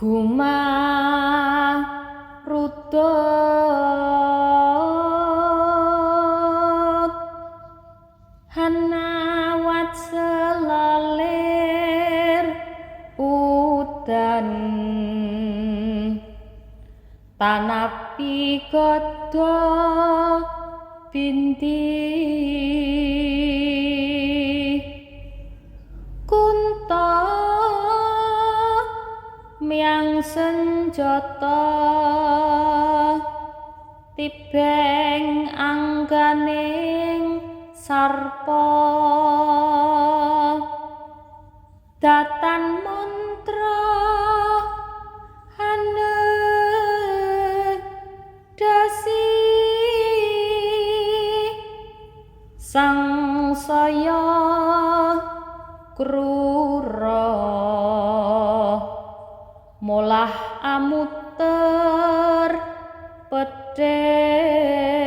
Gumarudot hanawat selalir udan tanapi godho binti kunta miang senjata tibeng angganing sarpa datan mantra dasi sang saya krura molah amuter pedhe